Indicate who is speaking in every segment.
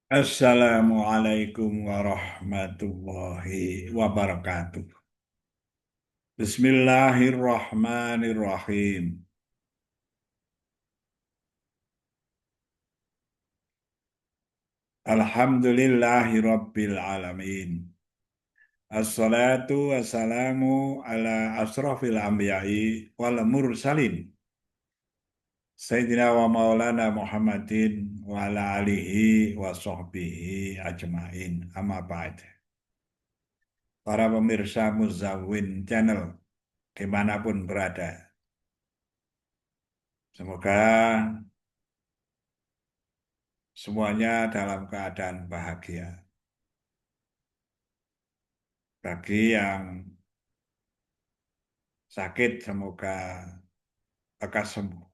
Speaker 1: Assalamualaikum warahmatullahi wabarakatuh. Bismillahirrahmanirrahim. Alhamdulillahi rabbil alamin. Assalatu wassalamu ala asrafil anbiya'i wal mursalin. Sayyidina wa maulana Muhammadin wa ala alihi wa sahbihi ajmain. Amma ba'd. Para pemirsa Muzawin Channel dimanapun berada. Semoga semuanya dalam keadaan bahagia. Bagi yang sakit, semoga lekas sembuh.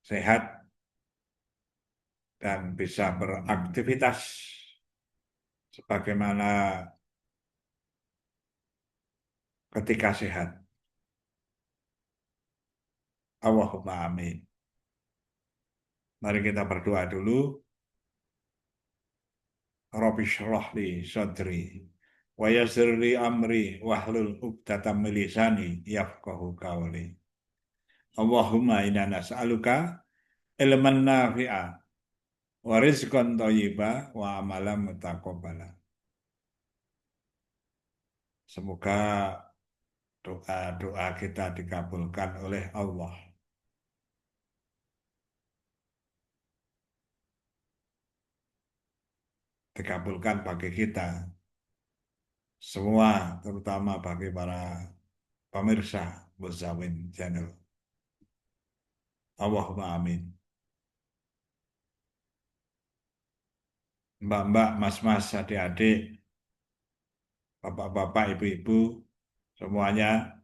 Speaker 1: Sehat dan bisa beraktivitas sebagaimana ketika sehat. Allahumma amin. Mari kita berdoa dulu. Rabbi shrah li sadri wa yassir li amri wahlul 'uqdatam min lisani yafqahu qawli. Allahumma inna nas'aluka ilman nafi'a wa rizqan thayyiba wa amalan mutaqabbala. Semoga doa-doa kita dikabulkan oleh Allah. Dikabulkan bagi kita semua, terutama bagi para pemirsa Muzawin Channel. Allahumma amin. Mbak-mbak, mas-mas, adik-adik, bapak-bapak, ibu-ibu, semuanya,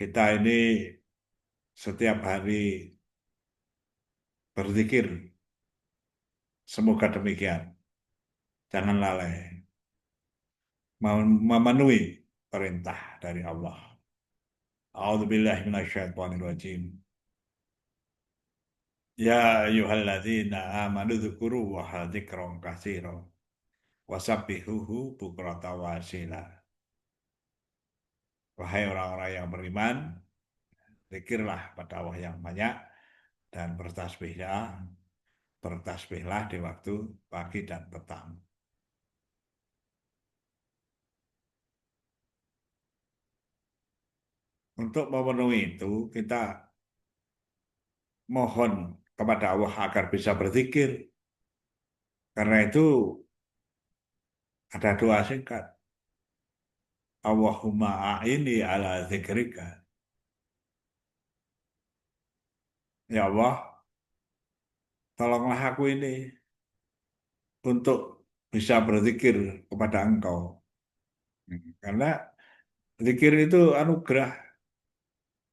Speaker 1: kita ini setiap hari berzikir. Semoga demikian. Jangan lalai. Memenuhi perintah dari Allah. A'udzubillahi minasyaitonirrajim. Ya ayyuhalladzina amanu dzukuru wa dzikran katsira wasabbihuhu bukrata wa asila. Wahai orang-orang yang beriman, zikirlah pada Allah yang banyak dan bertasbihlah di waktu pagi dan petang. Untuk memenuhi itu, kita mohon kepada Allah agar bisa berzikir. Karena itu ada doa singkat. Allahumma a'ini ala zikrika. Ya Allah, tolonglah aku ini untuk bisa berzikir kepada Engkau. Karena zikir itu anugerah,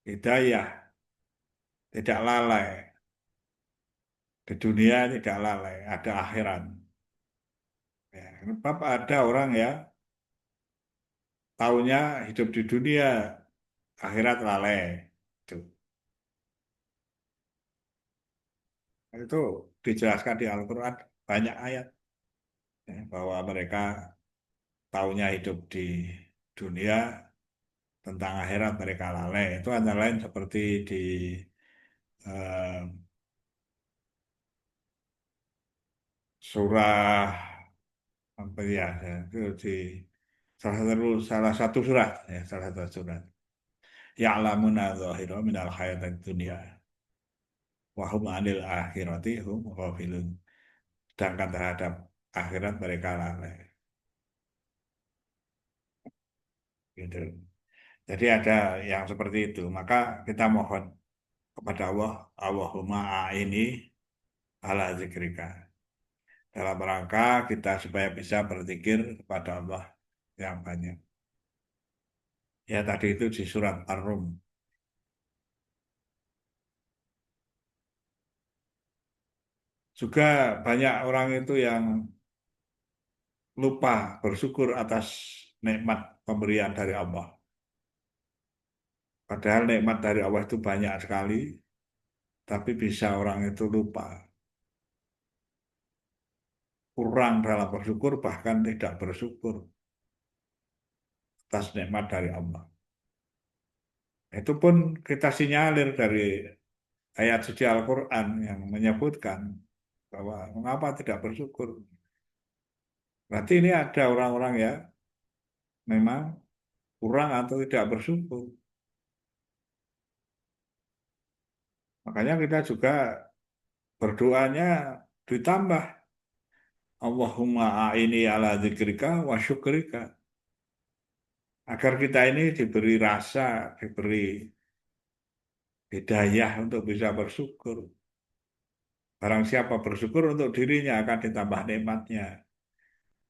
Speaker 1: hidayah, tidak lalai. Di dunia tidak lalai, ada akhirat. Ya, sebab ada orang ya, taunya hidup di dunia, akhirat lalai. Itu, itu dijelaskan di Al-Quran banyak ayat ya, bahwa mereka taunya hidup di dunia, tentang akhirat mereka lalai. Itu antara lain seperti di eh, surah apa ya, itu di salah satu surat ya, salah satu surat. Ya'lamuna dzahira minal hayatid dunya wa hum 'anil akhirati hum ghafilun. Sedangkan terhadap akhirat mereka lalai. Gitu. Jadi ada yang seperti itu. Maka kita mohon kepada Allah, Allahumma a'ini ala zikrika. Dalam rangka kita supaya bisa berzikir kepada Allah yang banyak. Ya tadi itu di surat Ar-Rum. Juga banyak orang itu yang lupa bersyukur atas nikmat pemberian dari Allah. Padahal nikmat dari Allah itu banyak sekali. Tapi bisa orang itu lupa, kurang dalam bersyukur, bahkan tidak bersyukur atas nikmat dari Allah. Itu pun kita sinyalir dari ayat suci Al-Quran yang menyebutkan bahwa mengapa tidak bersyukur. Berarti ini ada orang-orang ya memang kurang atau tidak bersyukur. Makanya kita juga berdoanya ditambah. Allahumma a'ini ala dzikrika wa syukrika. Agar kita ini diberi rasa, diberi hidayah untuk bisa bersyukur. Barang siapa bersyukur untuk dirinya akan ditambah nikmatnya.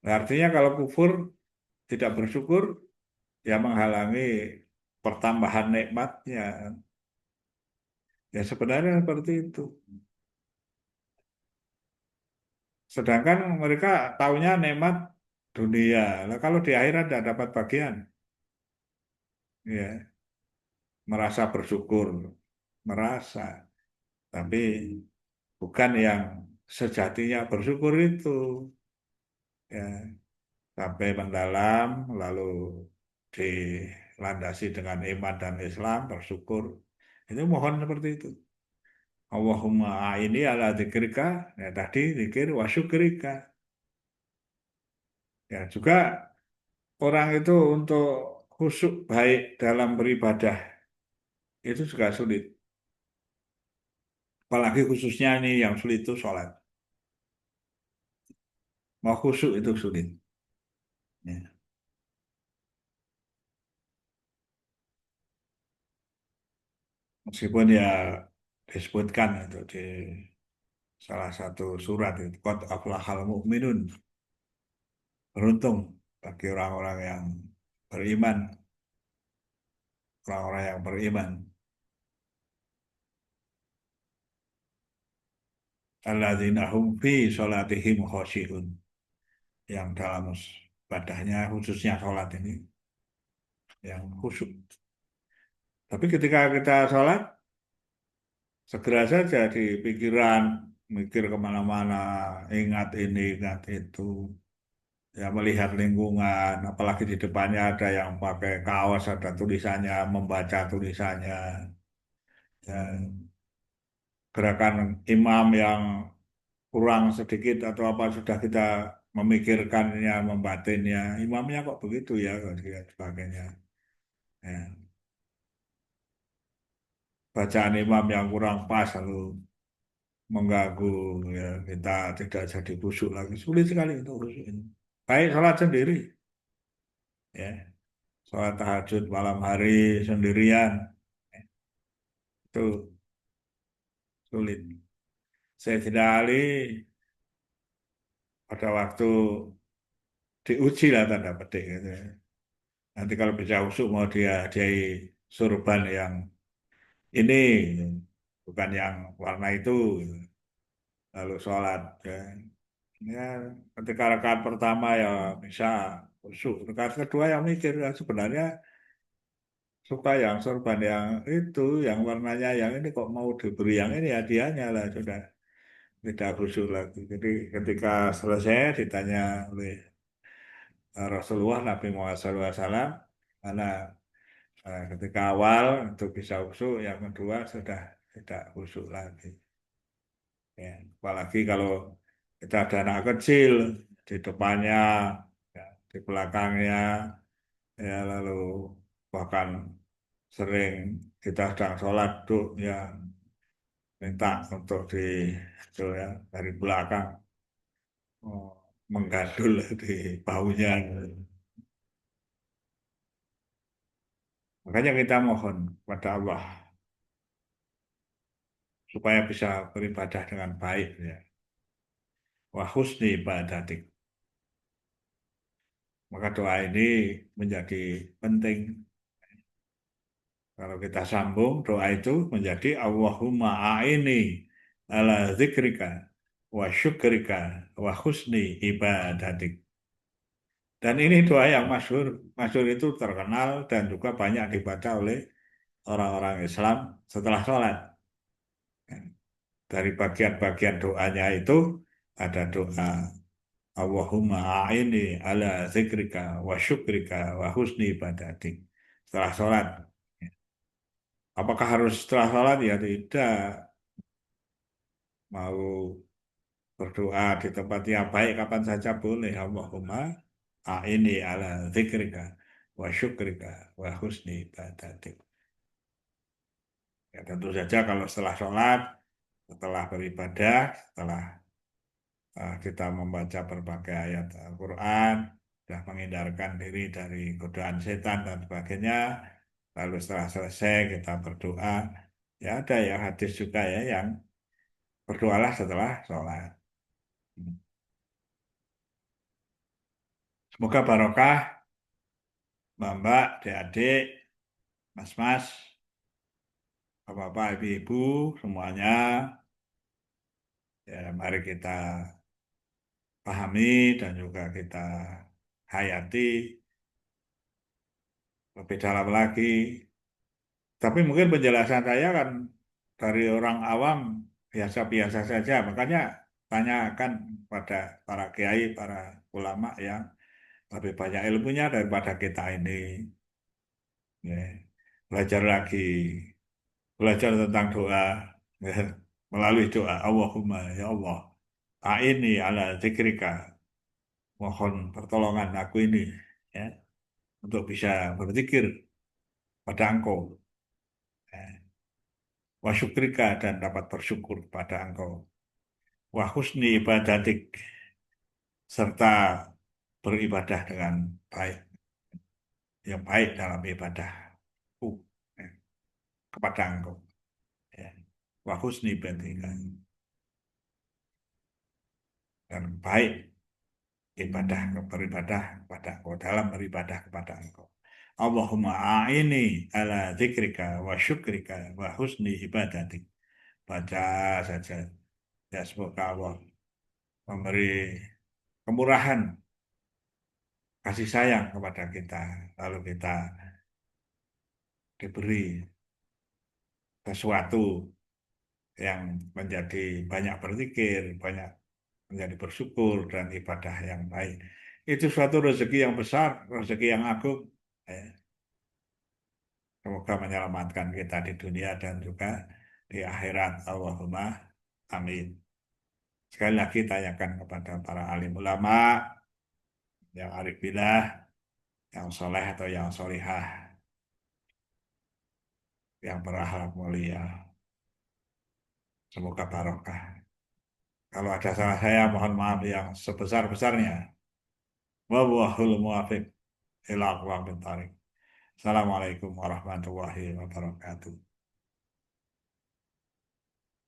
Speaker 1: Nah, artinya kalau kufur tidak bersyukur, ya menghalangi pertambahan nikmatnya. Ya sebenarnya seperti itu. Sedangkan mereka taunya nikmat dunia. Nah, kalau di akhirat tidak dapat bagian, ya merasa bersyukur, merasa, tapi bukan yang sejatinya bersyukur itu. Ya, sampai mendalam, lalu dilandasi dengan iman dan Islam, bersyukur. Itu mohon seperti itu. Allahumma a'ini ala dzikrika, ya tadi zikir wa syukrika. Ya juga orang itu untuk khusyuk baik dalam beribadah itu juga sulit. Apalagi khususnya ini yang sulit itu sholat. Mau khusyuk itu sulit. Ya. Meskipun ya disebutkan itu di salah satu surat itu qad aflahal mu'minun, beruntung bagi orang-orang yang beriman, orang-orang yang beriman. Alladzina hum fi sholatihim khosyi'un, yang dalam ibadahnya khususnya sholat ini yang khusyuk. Tapi ketika kita sholat, segera saja di pikiran mikir kemana-mana, ingat ini, ingat itu. Ya melihat lingkungan, apalagi di depannya ada yang pakai kaos, ada tulisannya, membaca tulisannya. Ya, gerakan imam yang kurang sedikit atau apa sudah kita memikirkannya, membatinnya. Imamnya kok begitu ya, dan sebagainya. Ya. Bacaan imam yang kurang pas lalu mengganggu, ya kita tidak jadi khusyuk lagi. Sulit sekali untuk khusyuk ini. Baik sholat sendiri, ya sholat tahajud malam hari sendirian itu sulit. Sayyidina Ali pada waktu diuji lah tanda petik gitu ya. Nanti kalau bisa usuk mau dia surban yang ini bukan yang warna itu lalu sholat ya. Ya, ketika rakaat pertama ya bisa usuk, rakaat kedua yang mikir ya, sebenarnya suka yang sorban yang itu yang warnanya yang ini kok mau diberi yang ini hadiahnya lah sudah tidak khusyuk lagi. Jadi ketika selesai ditanya oleh Rasulullah Nabi Muhammad SAW karena ketika awal itu bisa khusyuk, yang kedua sudah tidak khusyuk lagi. Ya, apalagi kalau kita ada anak kecil di depannya, ya, di belakangnya, ya lalu bahkan sering kita sedang sholat tuh ya minta untuk itu ya dari belakang oh, menggadul di baunya. Makanya kita mohon kepada Allah supaya bisa beribadah dengan baik ya. Wa husni ibadatik. Maka doa ini menjadi penting. Kalau kita sambung doa itu menjadi Allahumma a'ini ala zikrika wa syukrika wa husni ibadatik. Dan ini doa yang masyhur. Masyhur itu terkenal dan juga banyak dibaca oleh orang-orang Islam setelah sholat. Dari bagian-bagian doanya itu ada doa Allahumma a'ini ala zikrika wa syukrika wa husni ibadatik. Setelah sholat. Apakah harus setelah sholat? Ya tidak. Mau berdoa di tempat yang baik kapan saja boleh. Allahumma a'ini ala zikrika wa syukrika wa husni ibadatik. Ya, tentu saja kalau setelah sholat, setelah beribadah, setelah kita membaca berbagai ayat Al-Quran, sudah menghindarkan diri dari godaan setan dan sebagainya. Lalu setelah selesai kita berdoa. Ya ada ya hadis juga ya yang berdoalah setelah sholat. Semoga barokah, Mbak-mbak, adik-adik, mas-mas, bapak-bapak, ibu-ibu, semuanya. Ya, mari kita pahami dan juga kita hayati lebih dalam lagi. Tapi mungkin penjelasan saya kan dari orang awam biasa-biasa saja. Makanya tanyakan pada para kiai, para ulama yang lebih banyak ilmunya daripada kita ini. Ya. Belajar lagi, belajar tentang doa. Ya. Melalui doa, Allahumma ya Allah, ini ala zikrika, mohon pertolongan aku ini ya, untuk bisa berzikir pada engkau. Ya. Wa syukrika dan dapat bersyukur pada engkau. Wa husni ibadatik serta beribadah dengan baik, yang baik dalam ibadahku ya, kepada engkau. Ya. Wa husni ibadatika dan baik ibadah beribadah kepada engkau dalam beribadah kepada engkau. Allahumma a'ini ala zikrika wa syukrika wa husni ibadatik. Baca saja. Ya semoga Allah memberi kemurahan, kasih sayang kepada kita. Lalu kita diberi sesuatu yang menjadi banyak berzikir, banyak menjadi bersyukur dan ibadah yang baik. Itu suatu rezeki yang besar, rezeki yang agung. Eh, Semoga menyelamatkan kita di dunia dan juga di akhirat. Allahumma amin. Sekali lagi tanyakan kepada para alim ulama, yang arif billah, yang soleh atau yang solihah, yang berakhlak mulia. Semoga barokah. Kalau ada salah saya, mohon maaf yang sebesar-besarnya. Wallahul muwaffiq ila aqwamit thoriq. Assalamualaikum warahmatullahi wabarakatuh.